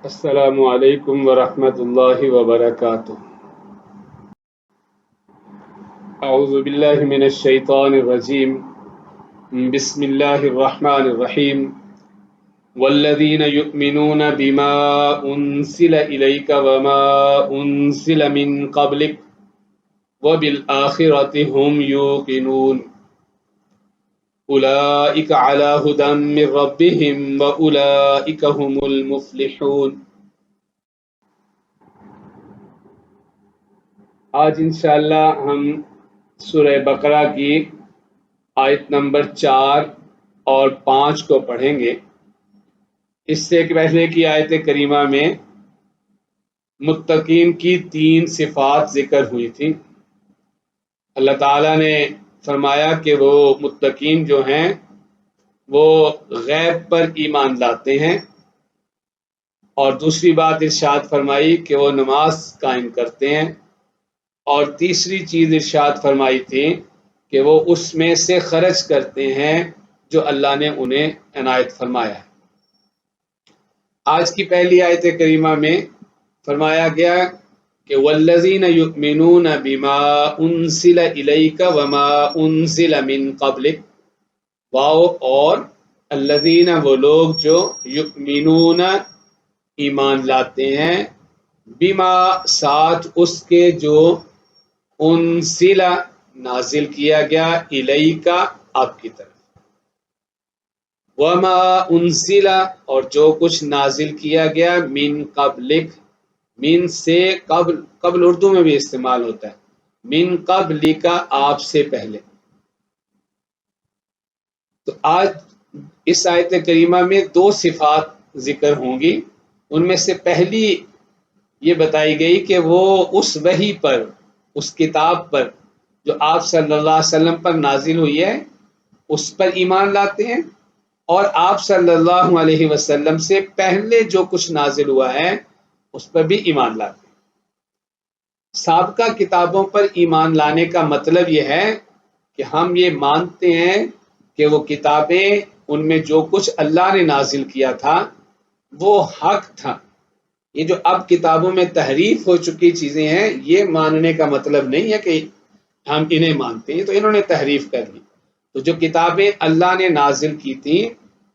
السلام علیکم ورحمۃ اللہ وبرکاتہ۔ اعوذ باللہ من الشیطان الرجیم، بسم اللہ الرحمن الرحیم۔ والذین یؤمنون بما انزل الیک وما انزل من قبلک وبالآخرۃ هم یوقنون اولئک علی ھدی من ربہم واولئک هم المفلحون۔ آج انشاءاللہ ہم سورہ بقرہ کی آیت نمبر 4 اور 5 کو پڑھیں گے۔ اس سے پہلے کی آیت کریمہ میں متقین کی 3 صفات ذکر ہوئی تھی۔ اللہ تعالیٰ نے فرمایا کہ وہ متقین جو ہیں وہ غیب پر ایمان لاتے ہیں، اور دوسری بات ارشاد فرمائی کہ وہ نماز قائم کرتے ہیں، اور تیسری چیز ارشاد فرمائی تھی کہ وہ اس میں سے خرچ کرتے ہیں جو اللہ نے انہیں عنایت فرمایا ہے۔ آج کی پہلی آیت کریمہ میں فرمایا گیا کہ والذین یؤمنون بما انزل الیک وما انزل من قبلک، واو اور الذین وہ لوگ جو یؤمنون ایمان لاتے ہیں، بما ساتھ اس کے جو انزل نازل کیا گیا، الیکا آپ کی طرف، وما انزل اور جو کچھ نازل کیا گیا، من قبلک من سے قبل، قبل اردو میں بھی استعمال ہوتا ہے، من قبلک آپ سے پہلے۔ تو آج اس آیت کریمہ میں 2 صفات ذکر ہوں گی۔ ان میں سے پہلی یہ بتائی گئی کہ وہ اس وحی پر، اس کتاب پر جو آپ صلی اللہ علیہ وسلم پر نازل ہوئی ہے اس پر ایمان لاتے ہیں، اور آپ صلی اللہ علیہ وسلم سے پہلے جو کچھ نازل ہوا ہے اس پر بھی ایمان لاتے ہیں۔ سابقہ کتابوں پر ایمان لانے کا مطلب یہ ہے کہ ہم یہ مانتے ہیں کہ وہ کتابیں، ان میں جو کچھ اللہ نے نازل کیا تھا وہ حق تھا۔ یہ جو اب کتابوں میں تحریف ہو چکی چیزیں ہیں، یہ ماننے کا مطلب نہیں ہے کہ ہم انہیں مانتے ہیں، تو انہوں نے تحریف کر لی۔ تو جو کتابیں اللہ نے نازل کی تھیں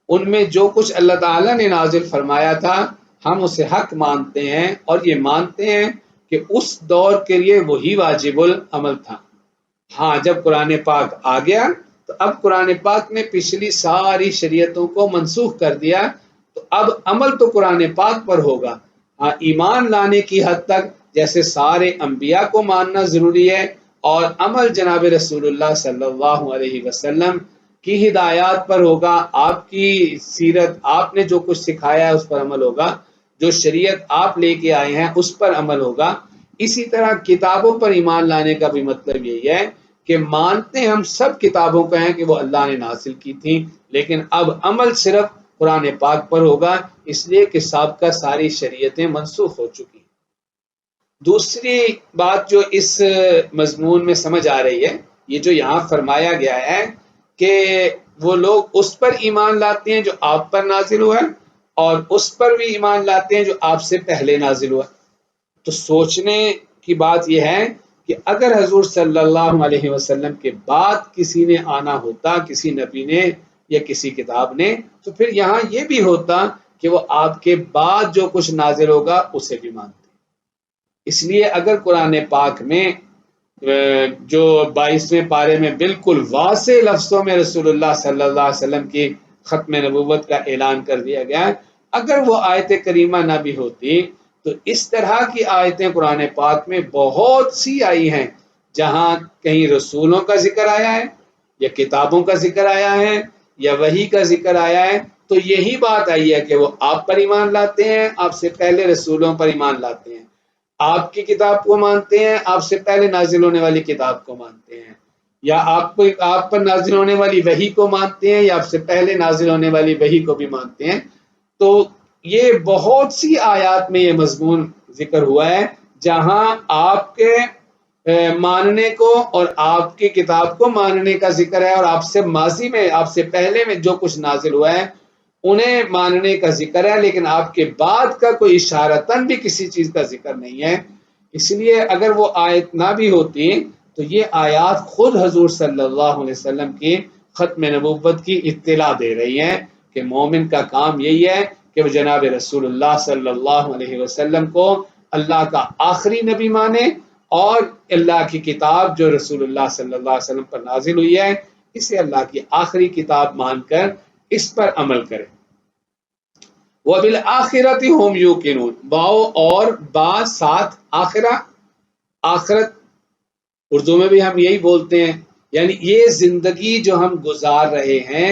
ان میں جو کچھ اللہ تعالیٰ نے نازل فرمایا تھا ہم اسے حق مانتے ہیں، اور یہ مانتے ہیں کہ اس دور کے لیے وہی واجب العمل تھا۔ ہاں، جب قرآن پاک آ گیا تو اب قرآن پاک نے پچھلی ساری شریعتوں کو منسوخ کر دیا، تو اب عمل تو قرآن پاک پر ہوگا۔ ہاں، ایمان لانے کی حد تک جیسے سارے انبیاء کو ماننا ضروری ہے، اور عمل جناب رسول اللہ صلی اللہ علیہ وسلم کی ہدایات پر ہوگا، آپ کی سیرت، آپ نے جو کچھ سکھایا ہے اس پر عمل ہوگا، جو شریعت آپ لے کے آئے ہیں اس پر عمل ہوگا۔ اسی طرح کتابوں پر ایمان لانے کا بھی مطلب یہی ہے کہ مانتے ہم سب کتابوں کا ہیں کہ وہ اللہ نے نازل کی تھیں، لیکن اب عمل صرف قرآن پاک پر ہوگا، اس لیے کہ سابقہ ساری شریعتیں منسوخ ہو چکی۔ دوسری بات جو اس مضمون میں سمجھ آ رہی ہے، یہ جو یہاں فرمایا گیا ہے کہ وہ لوگ اس پر ایمان لاتے ہیں جو آپ پر نازل ہوا ہے، اور اس پر بھی ایمان لاتے ہیں جو آپ سے پہلے نازل ہوا۔ تو سوچنے کی بات یہ ہے کہ اگر حضور صلی اللہ علیہ وسلم کے بعد کسی نے آنا ہوتا، کسی نبی نے یا کسی کتاب نے، تو پھر یہاں یہ بھی ہوتا کہ وہ آپ کے بعد جو کچھ نازل ہوگا اسے بھی مانتے۔ اس لیے اگر قرآن پاک میں جو 22ویں پارے میں بالکل واضح لفظوں میں رسول اللہ صلی اللہ علیہ وسلم کی ختم نبوت کا اعلان کر دیا گیا ہے، اگر وہ آیت کریمہ نہ بھی ہوتی تو اس طرح کی آیتیں قرآن پاک میں بہت سی آئی ہیں جہاں کہیں رسولوں کا ذکر آیا ہے یا کتابوں کا ذکر آیا ہے یا وحی کا ذکر آیا ہے، تو یہی بات آئی ہے کہ وہ آپ پر ایمان لاتے ہیں، آپ سے پہلے رسولوں پر ایمان لاتے ہیں، آپ کی کتاب کو مانتے ہیں، آپ سے پہلے نازل ہونے والی کتاب کو مانتے ہیں، یا آپ پر نازل ہونے والی وحی کو مانتے ہیں، یا آپ سے پہلے نازل ہونے والی وحی کو بھی مانتے ہیں۔ تو یہ بہت سی آیات میں یہ مضمون ذکر ہوا ہے جہاں آپ کے ماننے کو اور آپ کی کتاب کو ماننے کا ذکر ہے، اور آپ سے ماضی میں، آپ سے پہلے میں جو کچھ نازل ہوا ہے انہیں ماننے کا ذکر ہے، لیکن آپ کے بعد کا کوئی اشارتاً بھی کسی چیز کا ذکر نہیں ہے۔ اس لیے اگر وہ آیت نہ بھی ہوتی تو یہ آیات خود حضور صلی اللہ علیہ وسلم کی ختم نبوت کی اطلاع دے رہی ہیں کہ مومن کا کام یہی ہے کہ وہ جناب رسول اللہ صلی اللہ علیہ وسلم کو اللہ کا آخری نبی مانے، اور اللہ کی کتاب جو رسول اللہ صلی اللہ علیہ وسلم پر نازل ہوئی ہے اسے اللہ کی آخری کتاب مان کر اس پر عمل کرے۔ وَبِالْآخِرَةِ هُمْ يُوقِنُونَ، واو اور با ساتھ آخرہ، آخرت اردو میں بھی ہم یہی بولتے ہیں، یعنی یہ زندگی جو ہم گزار رہے ہیں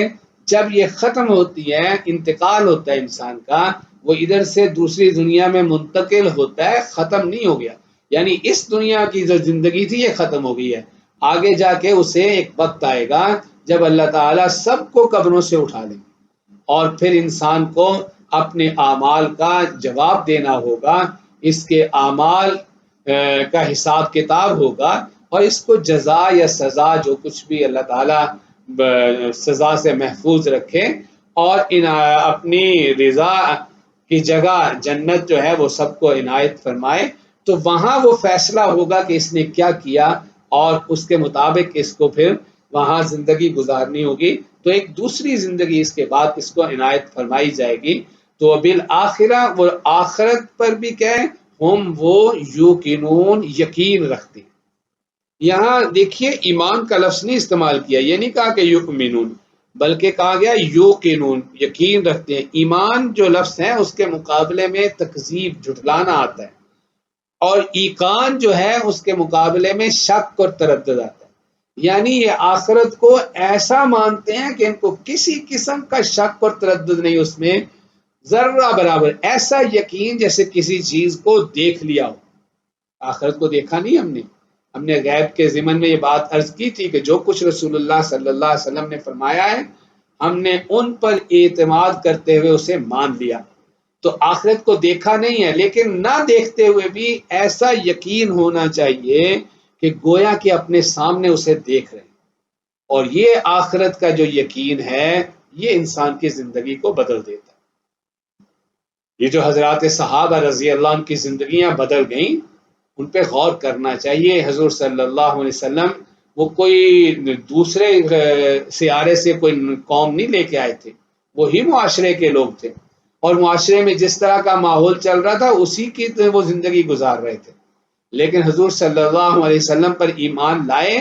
جب یہ ختم ہوتی ہے، انتقال ہوتا ہے انسان کا، وہ ادھر سے دوسری دنیا میں منتقل ہوتا ہے، ختم نہیں ہو گیا، یعنی اس دنیا کی جو زندگی تھی یہ ختم ہو گئی ہے، آگے جا کے اسے ایک وقت آئے گا جب اللہ تعالیٰ سب کو قبروں سے اٹھا لیں اور پھر انسان کو اپنے اعمال کا جواب دینا ہوگا، اس کے اعمال کا حساب کتاب ہوگا، اور اس کو جزا یا سزا جو کچھ بھی اللہ تعالیٰ سزا سے محفوظ رکھے اور اپنی رضا کی جگہ جنت جو ہے وہ سب کو عنایت فرمائے، تو وہاں وہ فیصلہ ہوگا کہ اس نے کیا کیا اور اس کے مطابق اس کو پھر وہاں زندگی گزارنی ہوگی، تو ایک دوسری زندگی اس کے بعد اس کو عنایت فرمائی جائے گی۔ تو بالآخرہ، وہ آخرت پر بھی کیا ہے، ہم وہ یوقنون یقین رکھتے ہیں۔ یہاں دیکھیے ایمان کا لفظ نہیں استعمال کیا، یہ نہیں کہا کہ یؤمنون، بلکہ کہا گیا یوقنون یقین رکھتے ہیں۔ ایمان جو لفظ ہے اس کے مقابلے میں تکذیب جھٹلانا آتا ہے، اور ایقان جو ہے اس کے مقابلے میں شک اور تردد آتا ہے، یعنی یہ آخرت کو ایسا مانتے ہیں کہ ان کو کسی قسم کا شک اور تردد نہیں، اس میں ذرہ برابر، ایسا یقین جیسے کسی چیز کو دیکھ لیا ہو۔ آخرت کو دیکھا نہیں ہم نے غیب کے ضمن میں یہ بات عرض کی تھی کہ جو کچھ رسول اللہ صلی اللہ علیہ وسلم نے فرمایا ہے ہم نے ان پر اعتماد کرتے ہوئے اسے مان لیا، تو آخرت کو دیکھا نہیں ہے، لیکن نہ دیکھتے ہوئے بھی ایسا یقین ہونا چاہیے کہ گویا کہ اپنے سامنے اسے دیکھ رہے ہیں، اور یہ آخرت کا جو یقین ہے یہ انسان کی زندگی کو بدل دیتا ہے۔ یہ جو حضرات صحابہ رضی اللہ عنہ کی زندگیاں بدل گئیں ان پہ غور کرنا چاہیے۔ حضور صلی اللہ علیہ وسلم وہ کوئی دوسرے سیارے سے کوئی قوم نہیں لے کے آئے تھے، وہی معاشرے کے لوگ تھے، اور معاشرے میں جس طرح کا ماحول چل رہا تھا اسی کی وہ زندگی گزار رہے تھے، لیکن حضور صلی اللہ علیہ وسلم پر ایمان لائے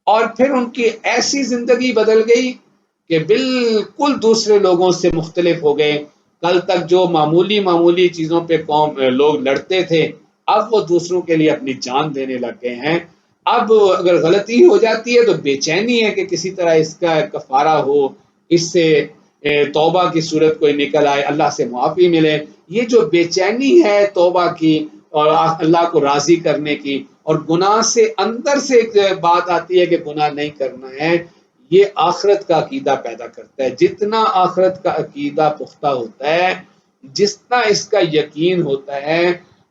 اور پھر ان کی ایسی زندگی بدل گئی کہ بالکل دوسرے لوگوں سے مختلف ہو گئے۔ کل تک جو معمولی چیزوں پہ لوگ لڑتے تھے، اب وہ دوسروں کے لیے اپنی جان دینے لگ گئے ہیں۔ اب اگر غلطی ہو جاتی ہے تو بے چینی ہے کہ کسی طرح اس کا کفارہ ہو، اس سے توبہ کی صورت کوئی نکل آئے، اللہ سے معافی ملے۔ یہ جو بے چینی ہے توبہ کی اور اللہ کو راضی کرنے کی، اور گناہ سے اندر سے ایک بات آتی ہے کہ گناہ نہیں کرنا ہے، یہ آخرت کا عقیدہ پیدا کرتا ہے۔ جتنا آخرت کا عقیدہ پختہ ہوتا ہے، جتنا اس کا یقین ہوتا ہے،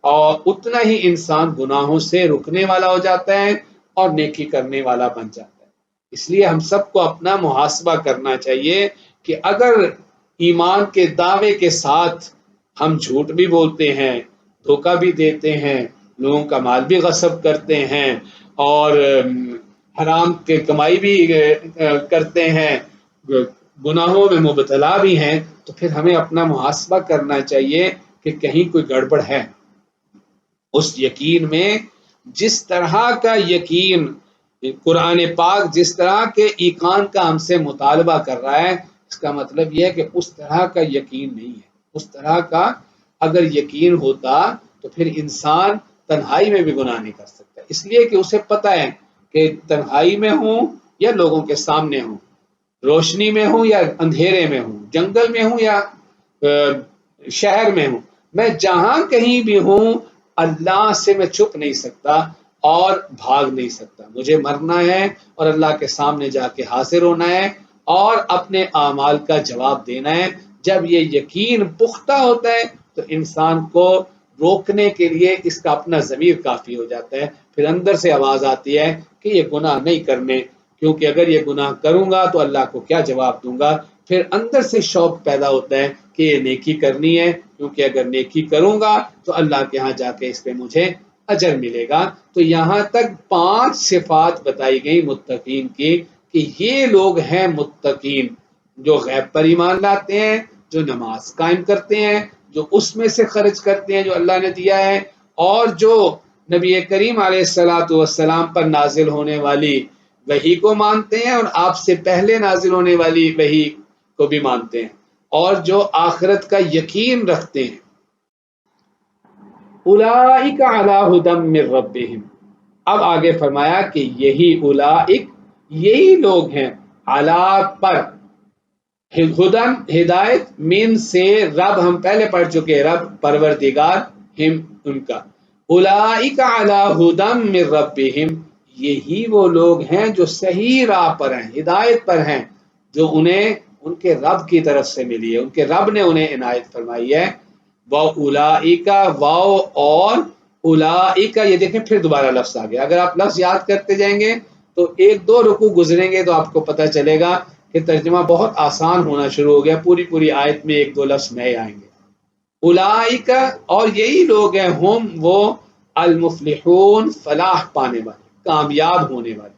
اور اتنا ہی انسان گناہوں سے رکنے والا ہو جاتا ہے اور نیکی کرنے والا بن جاتا ہے۔ اس لیے ہم سب کو اپنا محاسبہ کرنا چاہیے کہ اگر ایمان کے دعوے کے ساتھ ہم جھوٹ بھی بولتے ہیں، دھوکہ بھی دیتے ہیں، لوگوں کا مال بھی غصب کرتے ہیں، اور حرام کے کمائی بھی کرتے ہیں، گناہوں میں مبتلا بھی ہیں، تو پھر ہمیں اپنا محاسبہ کرنا چاہیے کہ کہیں کوئی گڑبڑ ہے۔ اس یقین میں جس طرح کا یقین قرآن پاک جس طرح کے ایقان کا ہم سے مطالبہ کر رہا ہے، اس کا مطلب یہ ہے کہ اس طرح کا یقین نہیں ہے۔ اس طرح کا اگر یقین ہوتا تو پھر انسان تنہائی میں بھی گناہ نہیں کر سکتا، اس لیے کہ اسے پتہ ہے کہ تنہائی میں ہوں یا لوگوں کے سامنے ہوں، روشنی میں ہوں یا اندھیرے میں ہوں، جنگل میں ہوں یا شہر میں ہوں، میں جہاں کہیں بھی ہوں اللہ سے میں چھپ نہیں سکتا اور بھاگ نہیں سکتا، مجھے مرنا ہے اور اللہ کے سامنے جا کے حاضر ہونا ہے اور اپنے اعمال کا جواب دینا ہے۔ جب یہ یقین پختہ ہوتا ہے تو انسان کو روکنے کے لیے اس کا اپنا ضمیر کافی ہو جاتا ہے، پھر اندر سے آواز آتی ہے کہ یہ گناہ نہیں کرنے، کیونکہ اگر یہ گناہ کروں گا تو اللہ کو کیا جواب دوں گا، پھر اندر سے شوق پیدا ہوتا ہے کہ یہ نیکی کرنی ہے، کیونکہ اگر نیکی کروں گا تو اللہ کے ہاں جا کے اس پہ مجھے اجر ملے گا۔ تو یہاں تک 5 صفات بتائی گئی متقین کی کہ یہ لوگ ہیں متقین، جو غیب پر ایمان لاتے ہیں، جو نماز قائم کرتے ہیں، جو اس میں سے خرچ کرتے ہیں جو اللہ نے دیا ہے، اور جو نبی کریم علیہ الصلاۃ والسلام پر نازل ہونے والی وحی کو مانتے ہیں، اور آپ سے پہلے نازل ہونے والی وحی کو بھی مانتے ہیں، اور جو آخرت کا یقین رکھتے ہیں۔ اولئک علی ھدی من ربہم، اب آگے فرمایا کہ یہی اولئک، یہی لوگ ہیں، علی پر، ہدن ہدایت، من سے رب، ہم پہلے پڑھ چکے، رب پروردگار، ہم ان کا، اولئک علی ھدی من ربہم، یہی وہ لوگ ہیں جو صحیح راہ پر ہیں، ہدایت پر ہیں، جو انہیں ان کے رب کی طرف سے ملی ہے، ان کے رب نے انہیں عنایت فرمائی ہے۔ وَأُولَئِکَ، واو اور اولئک، یہ دیکھیں پھر دوبارہ لفظ آ گیا۔ اگر آپ لفظ یاد کرتے جائیں گے تو 1-2 رکوع گزریں گے تو آپ کو پتہ چلے گا کہ ترجمہ بہت آسان ہونا شروع ہو گیا، پوری آیت میں 1-2 لفظ نئے آئیں گے۔ اولئک، اور یہی لوگ ہیں، ہم وہ، المفلحون، فلاح پانے والے، کامیاب ہونے والے۔